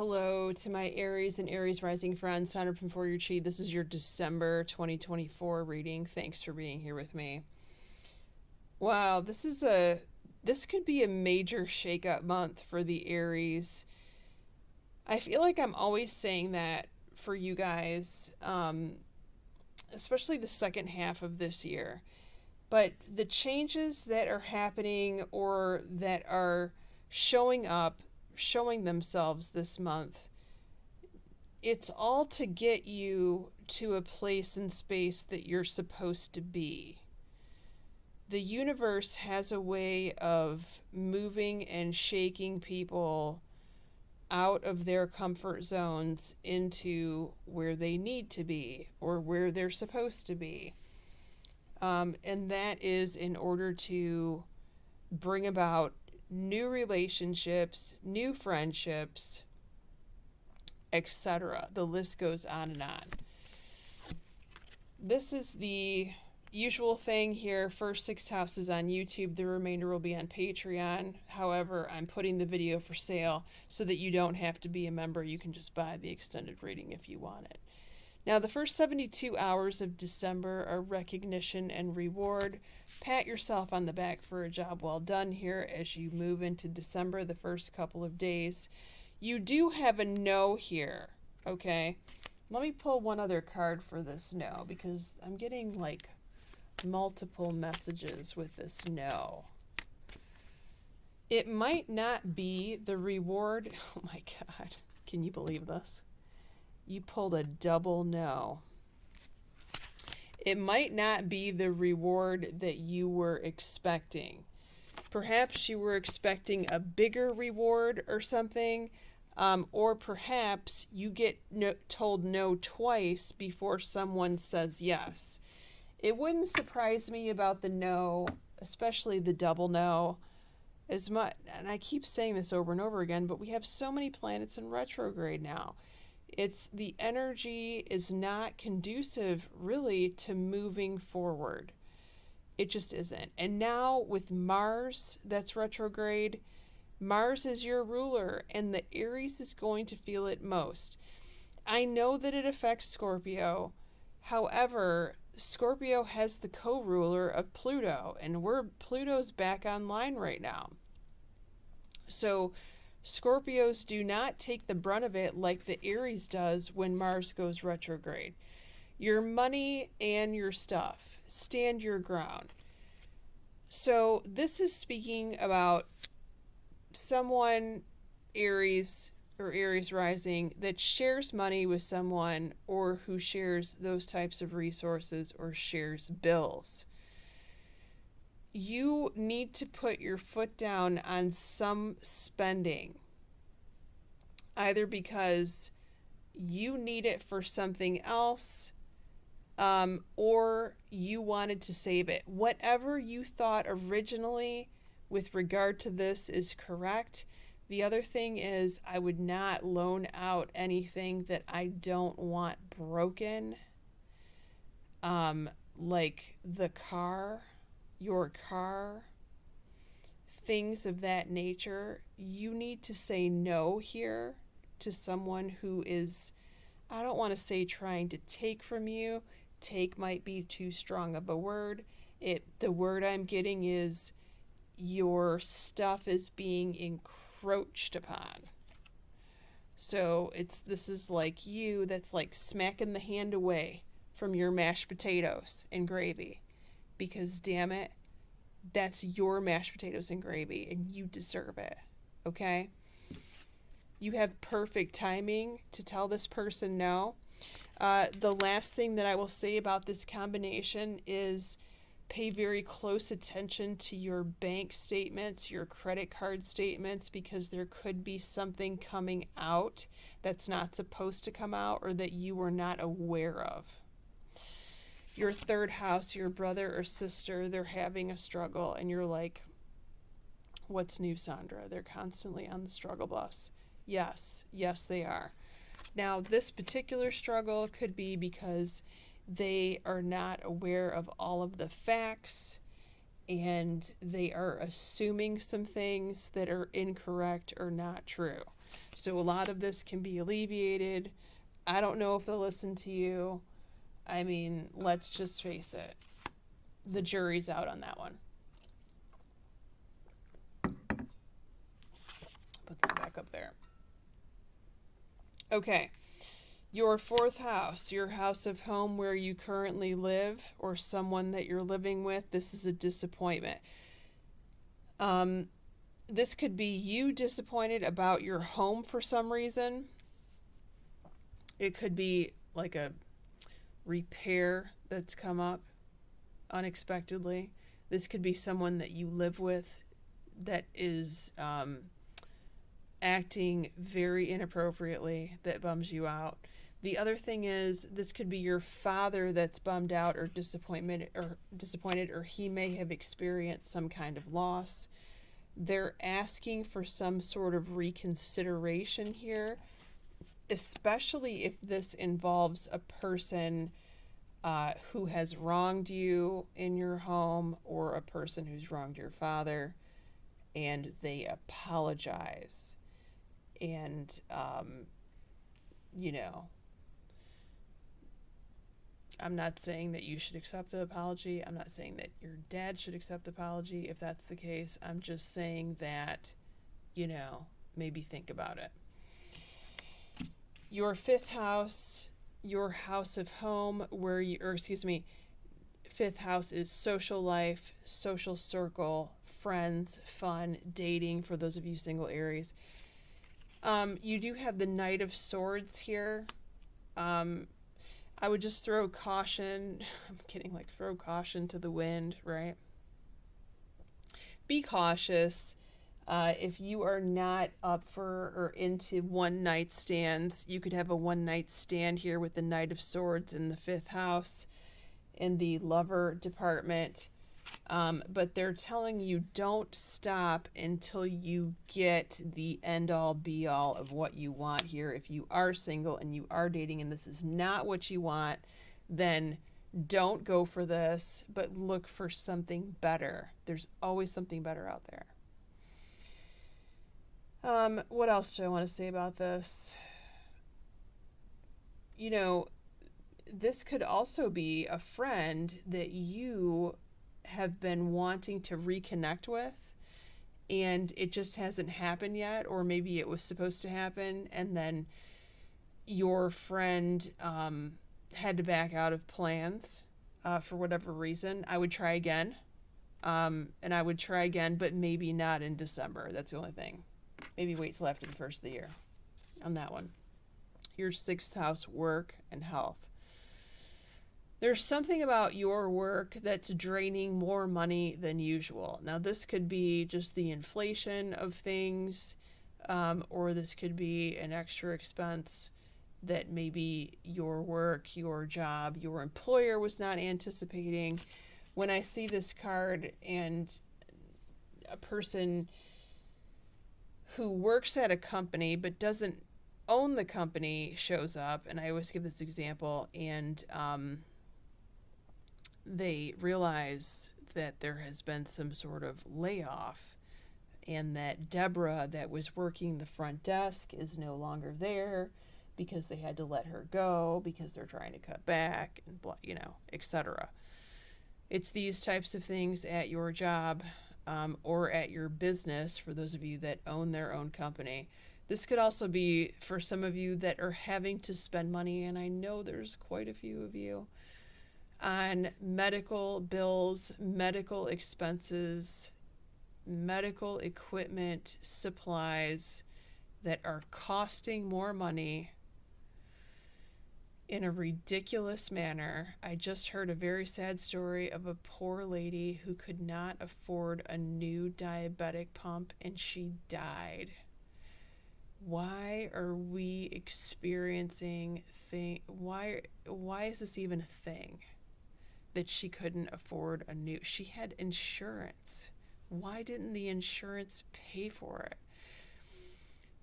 Hello to my Aries and Aries rising friends, Sondra from For Your Chi. This is your December 2024 reading. Thanks for being here with me. Wow, this could be a major shakeup month for the Aries. I feel like I'm always saying that for you guys, especially the second half of this year. But the changes that are happening or that are showing up, showing themselves this month, it's all to get you to a place in space that you're supposed to be. The universe has a way of moving and shaking people out of their comfort zones into where they need to be or where they're supposed to be. And that is in order to bring about new relationships, new friendships, etc. The list goes on and on. This is the usual thing here. First 6 houses on YouTube. The remainder will be on Patreon. However, I'm putting the video for sale so that you don't have to be a member. You can just buy the extended reading if you want it. Now, the first 72 hours of December are recognition and reward. Pat yourself on the back for a job well done here as you move into December, the first couple of days. You do have a no here, okay? Let me pull one other card for this no, because I'm getting like multiple messages with this no. It might not be the reward. Oh my God, can you believe this? You pulled a double no. It might not be the reward that you were expecting. Perhaps you were expecting a bigger reward or something, or perhaps you get told no twice before someone says yes. It wouldn't surprise me about the no, especially the double no, as much, and I keep saying this over and over again, but we have so many planets in retrograde now. The energy is not conducive really to moving forward. It just isn't. And now with Mars that's retrograde, Mars is your ruler and the Aries is going to feel it most. I know that it affects Scorpio. However, Scorpio has the co-ruler of Pluto, and Pluto's back online right now. So Scorpios do not take the brunt of it like the Aries does when Mars goes retrograde. Your money and your stuff. Stand your ground. So this is speaking about someone, Aries or Aries rising, that shares money with someone or who shares those types of resources or shares bills. You need to put your foot down on some spending, either because you need it for something else, or you wanted to save it. Whatever you thought originally with regard to this is correct. The other thing is, I would not loan out anything that I don't want broken, like the car, your car, things of that nature. You need to say no here to someone who is, I don't want to say trying to take from you. Take might be too strong of a word. The word I'm getting is your stuff is being encroached upon. So this is like you that's like smacking the hand away from your mashed potatoes and gravy, because damn it, that's your mashed potatoes and gravy and you deserve it. Okay? You have perfect timing to tell this person no. The last thing that I will say about this combination is pay very close attention to your bank statements, your credit card statements, because there could be something coming out that's not supposed to come out or that you were not aware of. Your third house, your brother or sister, they're having a struggle and you're like, what's new, Sondra? They're constantly on the struggle bus. Yes, they are. Now, this particular struggle could be because they are not aware of all of the facts and they are assuming some things that are incorrect or not true. So a lot of this can be alleviated. I don't know if they'll listen to you. I mean, let's just face it. The jury's out on that one. Put that back up there. Okay. Your fourth house, your house of home where you currently live or someone that you're living with, this is a disappointment. This could be you disappointed about your home for some reason. It could be like a repair that's come up unexpectedly. This could be someone that you live with that is acting very inappropriately, that bums you out. The other thing is, this could be your father that's bummed out or disappointed, or he may have experienced some kind of loss. They're asking for some sort of reconsideration here, especially if this involves a person who has wronged you in your home, or a person who's wronged your father, and they apologize. And, you know, I'm not saying that you should accept the apology. I'm not saying that your dad should accept the apology if that's the case. I'm just saying that, you know, maybe think about it. Your fifth house, your house of home where you, or excuse me, fifth house is social life, social circle, friends, fun, dating, for those of you single Aries. You do have the Knight of Swords here. I would just throw caution, I'm kidding, like throw caution to the wind, right? Be cautious. If you are not up for or into one night stands, you could have a one night stand here with the Knight of Swords in the fifth house in the lover department. But they're telling you don't stop until you get the end all be all of what you want here. If you are single and you are dating and this is not what you want, then don't go for this, but look for something better. There's always something better out there. What else do I want to say about this? You know, this could also be a friend that you have been wanting to reconnect with, and it just hasn't happened yet, or maybe it was supposed to happen and then your friend had to back out of plans for whatever reason. I would try again, and I would try again, but maybe not in December. That's the only thing. Maybe wait till after the first of the year on that one. Your sixth house, work and health. There's something about your work that's draining more money than usual. Now, this could be just the inflation of things, or this could be an extra expense that maybe your work, your job, your employer was not anticipating. When I see this card and a person who works at a company but doesn't own the company shows up, and I always give this example, and they realize that there has been some sort of layoff, and that Deborah that was working the front desk is no longer there because they had to let her go because they're trying to cut back and blah, you know, etc. It's these types of things at your job, or at your business, for those of you that own their own company. This could also be for some of you that are having to spend money, and I know there's quite a few of you, on medical bills, medical expenses, medical equipment, supplies that are costing more money in a ridiculous manner. I just heard a very sad story of a poor lady who could not afford a new diabetic pump and she died. Why are we experiencing why is this even a thing? That she couldn't afford a new, she had insurance. Why didn't the insurance pay for it?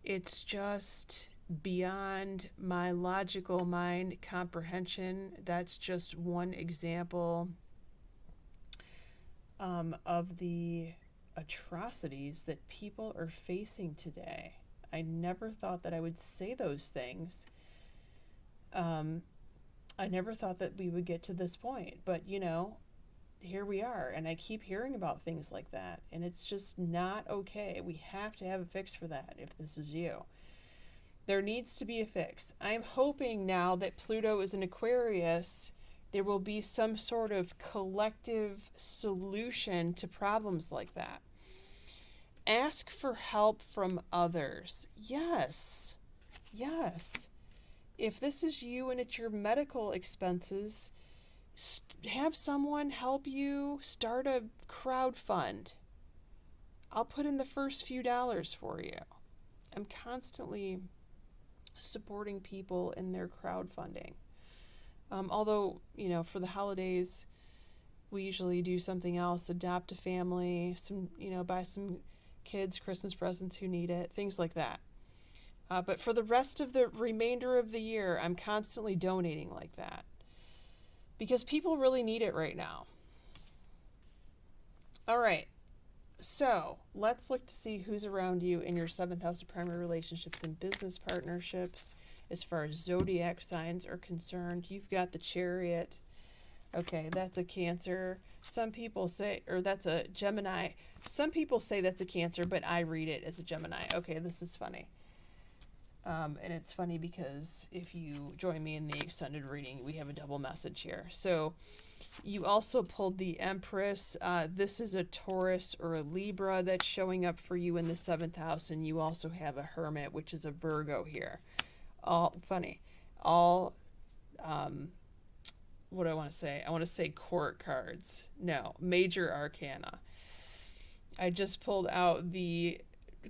It's just beyond my logical mind comprehension. That's just one example of the atrocities that people are facing today. I never thought that I would say those things. I never thought that we would get to this point, but you know, here we are, and I keep hearing about things like that, and it's just not okay. We have to have a fix for that if this is you. There needs to be a fix. I'm hoping now that Pluto is in Aquarius, there will be some sort of collective solution to problems like that. Ask for help from others. Yes. Yes. If this is you and it's your medical expenses, have someone help you start a crowd fund. I'll put in the first few dollars for you. I'm constantly supporting people in their crowdfunding. Although, you know, for the holidays, we usually do something else, adopt a family, buy some kids Christmas presents who need it, things like that. But for the rest of the remainder of the year, I'm constantly donating like that because people really need it right now. All right. So let's look to see who's around you in your 7th house of primary relationships and business partnerships. As far as zodiac signs are concerned, you've got the Chariot. Okay, that's a Cancer. Some people say, or that's a Gemini. Some people say that's a Cancer, but I read it as a Gemini. Okay, this is funny. And it's funny because if you join me in the extended reading, we have a double message here. So you also pulled the Empress. This is a Taurus or a Libra that's showing up for you in the 7th house. And you also have a Hermit, which is a Virgo here. All funny. All, what do I want to say? I want to say court cards. No, major arcana. I just pulled out the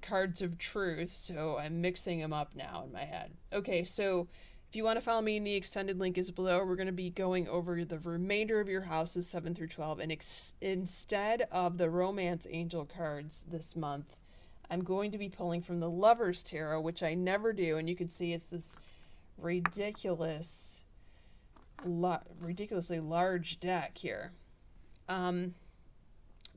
cards of truth, so I'm mixing them up now in my head. Okay, so if you want to follow me, the extended link is below. We're going to be going over the remainder of your houses 7 through 12, and instead of the romance angel cards this month, I'm going to be pulling from the Lovers Tarot, which I never do, and you can see it's this ridiculously large deck here.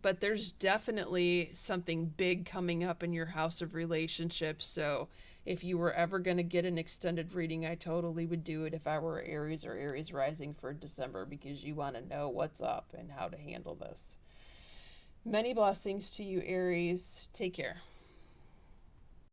But there's definitely something big coming up in your house of relationships. So if you were ever going to get an extended reading, I totally would do it if I were Aries or Aries rising for December, because you want to know what's up and how to handle this. Many blessings to you, Aries. Take care.